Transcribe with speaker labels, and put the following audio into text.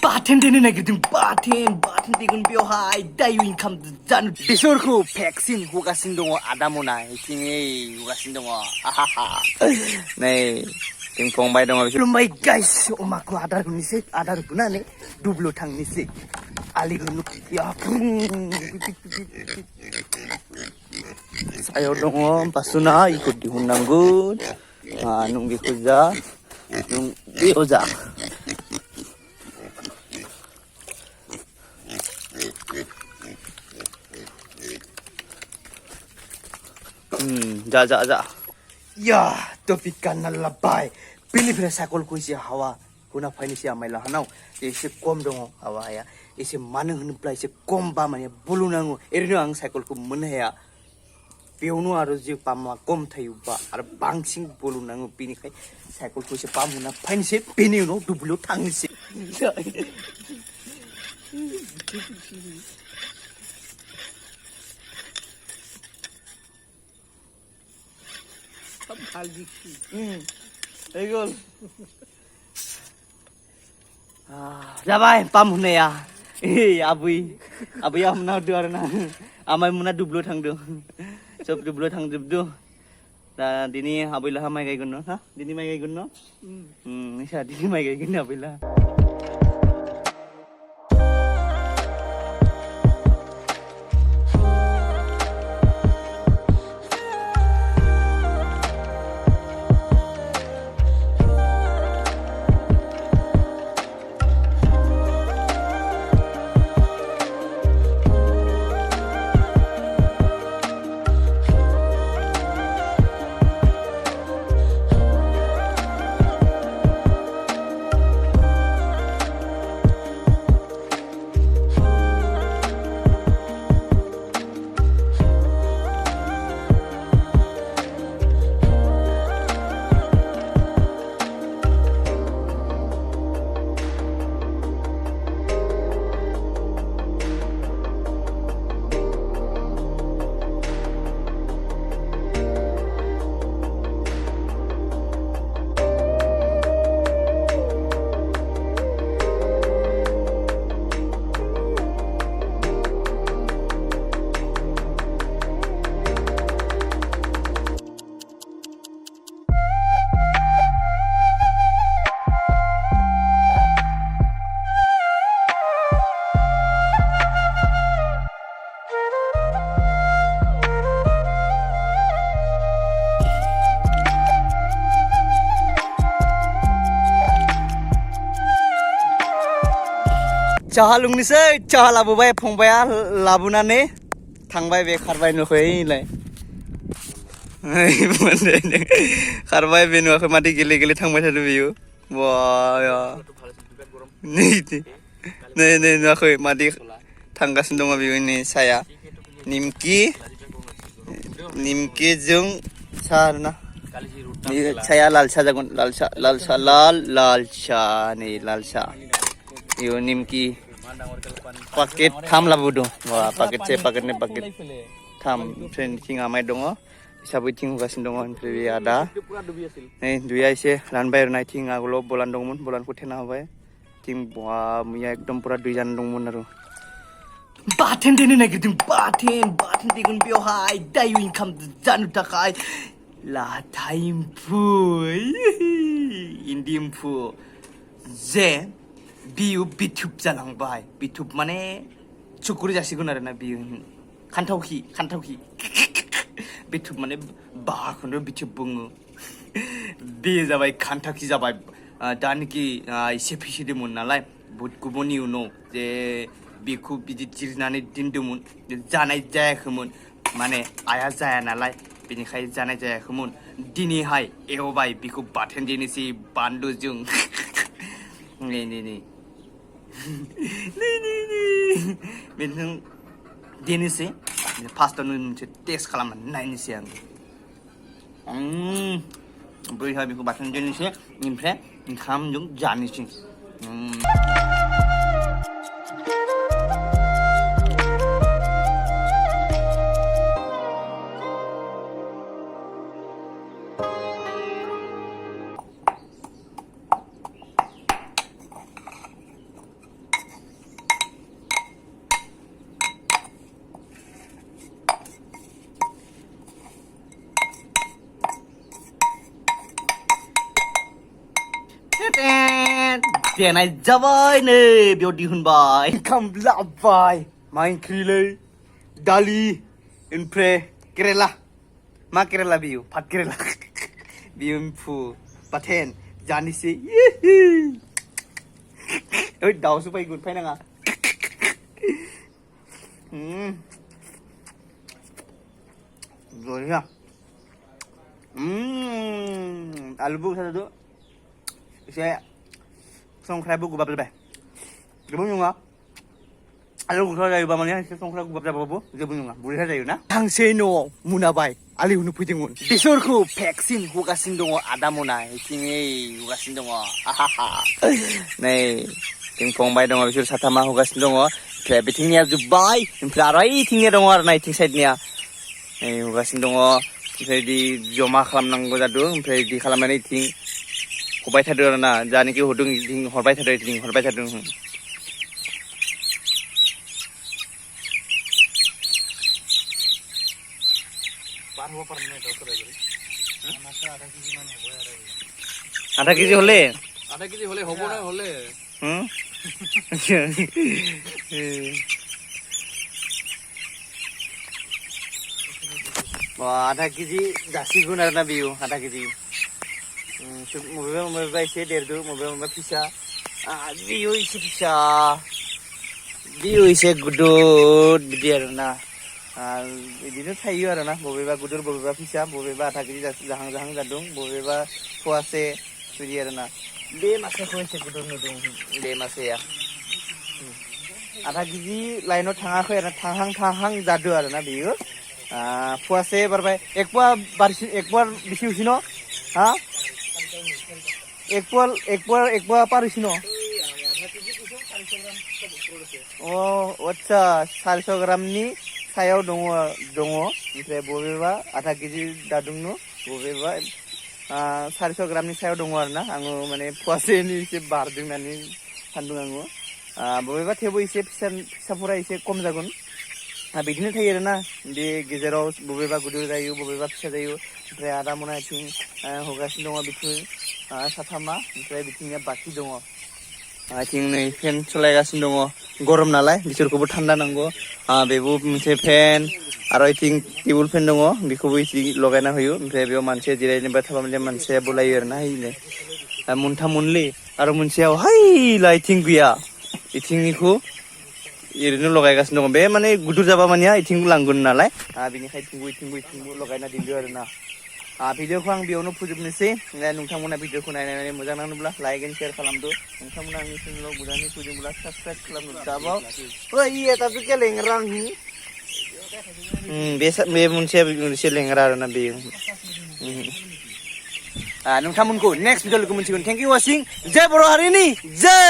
Speaker 1: बाथोन देनो नागिरदों बाथोन देगोन बेवहाय दायो इनकाम जानो बेसरखौ भेक्सिन होगासिनो दङ आदा मना इथिं होगासिनो दङ नै जों फंबाय दङ खुलुमबाय गाइस अमाखौ आदार होनोसै आदार होनानै दुब्लियाव थांनोसै आलि होनो सायाव दङ बासुना इखौ दिहुननांगोन नों बेखौ जा नों बेयाव जा जा या टपिक कानना लाबाय बेनिफ्राय साइकलखौ एसे हावा हुना फायनोसै आमाय लाहानाव एसे खम दङ हावाया एसे मानो होनोब्ला एसे खम बा माने बुलु नांगौ ओरैनो आं साइकलखौ मोननो हाया बेयावनो आरो जे पामा खम थायोबा आरो बांसिन बुलु नांगौ बेनिखाय साइकलखौ एसे पाम होना फायनोसै बेनि उनाव दुब्लियाव थांनोसै जाबाय पाम होनाया आबैया हमना होदो आरो ना आमाय मोना दुब्लियाव थांदों सब दुब्लियाव थांजोबदो दा दिनै आबैलाहा माइ गायगोन न' हा दिनै माइ गायगोन न' नोंसा दिनै माइ गायगोन आबैला चाहा लोंनोसै चाहा लाबोबाय फंबाया लाबोनानै थांबाय बे खारबाय नुवाखैलाय खारबाय बे नुवाखै माथो गेले थांबाय थादों बेयो वाया नै नुवाखै मादि थांगासिनो दङ बेयो नै साया निमकिजों साहा आरोना साया लाल साहा जागोन लाल साहा नै लाल साहा यो निमकी paket tham labudo wah paket tham training amai dongo sabai ting hugasin dongo oमफ्राय ada nei duya ise ranbai rnai ting agulo bolan dongmon bolan ko thena hobai ting bwa muya ekdom pura dui jan dongmon aru बाथोन देनो नागिरदों बाथोन देगोन बेवहाय दायो income जानो थाखाय लाथा एम्फौ इन्दि एम्फौ जे बियो बिथुब जालांबाय बिथुब माने चुकुरि जासिगोन आरोना बियो खान्थावखि बिथुब माने बाखौनो बिथुब बुङो बे जाबाय खान्थावखि जाबाय दानिकि एसे फिसिदोंमोन नालाय बहुत गुबुननि उनाव जे बेखौ बिदि जिरनानै दोनदोंमोन जानाय जायाखैमोन माने आया जाया नालाय बेनिखायनो जानाय जायाखैमोन दिनैहाय एवबाय बेखौ बाथोन देनोसै बानलुजों नै बेजों देनोसै फार्स्टआवनो मोनसे टेस्ट खालामनानै नायनोसै आं बैहा बेखौ बाथोन देनोसै ओमफ्राय ओंखामजों जानोसै देनाय जाबाय नै बेयाव दिहुनबाय ओंखाम लाबाय मा ओंख्रिलै दालि ओमफ्राय केरेला मा केरेला बियो भात केरेला बियो एम्फौ बाथेन जानोसै ओइ दाउसो फैगोन फैनाङा बरिया आलुबो सादो एसे संख्रियाबो गोबाब जाबाय जेबो नङा आलु गुथा जायोबा माने एसे संख्रिया गोबाब जाबाबो जेबो नङा बरिया जायो ना हांसो न'आव मुनाबाय आलिहुनो फैदोंमोन बेसरखौ भेक्सिन होगासिनो दङ आदा मना इथिङै होगासिनो दङ नै जों फंबाय दङ बिसोर साथामा होगासिनो दङ ओमफ्राय बिथिंनिया जोब्बाय ओमफ्राय आरो इथिंनिया दङ आरो ना इथिं साइडनिया नै होगासिनो दङ ओमफ्राय इदि जमा खालामनांगौ जादों ओमफ्राय इदि खालामनानै इथिं हरबाय थादों आरो ना जानिखि हरदों इथिं हरबाय थादों इथिं हरबाय थादों आधा केजि হলে
Speaker 2: হব না হলে
Speaker 1: आधा केजि जासिगोन आरोना बियो आधा केजि मबेबा एसे देरदो मबेबा फिसा बियो एसे फिसा बियो एसे गुदुद बिदि आरोना बिदिनो थायो आरोना बबेबा गुदुर बबेबा फिसा बबेबा आधा केजि जाहां जाहां जादों बबेबा फवासे बिदि आरोना बे मासेखौ एसे गुदुर नुदों बे मासेया आधा केजि लाइनाव थाङाखै आरो थांहां जादों आरोना बियो फवासे बारबाय एक पवा बेसे होसि न हा एक पवा पार होसि न आच्छा 400 ग्रामनि सायाव दङ ओमफ्राय बबेबा आधा केजि दादोंनो बबेबा 400 ग्रामनि सायाव दङ आरोना आङो माने फवासेनि एसे बारदों होननानै सानदों आङो बबेबा थेवबो एसे फिसाफोरा एसे खम जागोन बिदिनो थायो आरोना बे गेजेराव बबेबा गुदुर जायो बबेबा फिसा जायो ओमफ्राय आदा मोना आथिं हगासिनो दङ बिथिं साथामा ओमफ्राय बिथिंनिया बाखि दङ आथिं नै फेन सालायगासिनो दङ गरम नालाय बिसोरखौबो थान्दा नांगौ बेबो मोनसे फेन आरो आथिं टेबोल फेन दङ बेखौबो एसे लगायना होयो ओमफ्राय बेयाव मानसिया जिरायनोबा थाबा माने मानसिया बोलायो आरोना हैनो मोनथाम मोनलै आरो मोनसेयाव हायला आथिं गैया इथिंनिखौ ओरैनो लगायगासिनो दङ बे माने गुदुर जाबा मानिया इथिंबो लांगोन नालाय बेनिखायनो इथिंबो लगायना दोनदो आरोना भिडिअखौ आं बेयावनो फोजोबनोसै नोंथांमोना भिडिअखौ नायनानै मोजां नाङोब्ला लाइक एन्ड शेयार खालामदो नोंथांमोना आंनि चेनेलाव मोजाङै फैदोंब्ला साबस्क्राइब खालामदो दाबाव ओइ एटासो गेलेंग्रा आंनि बे मोनसे लेंग्रा आरोना बेयो नोंथांमोनखौ नेक्स्ट भिडिअ लोगो मोनसिगोन थेंक इउ वाचिं जय बर' हारिनि जय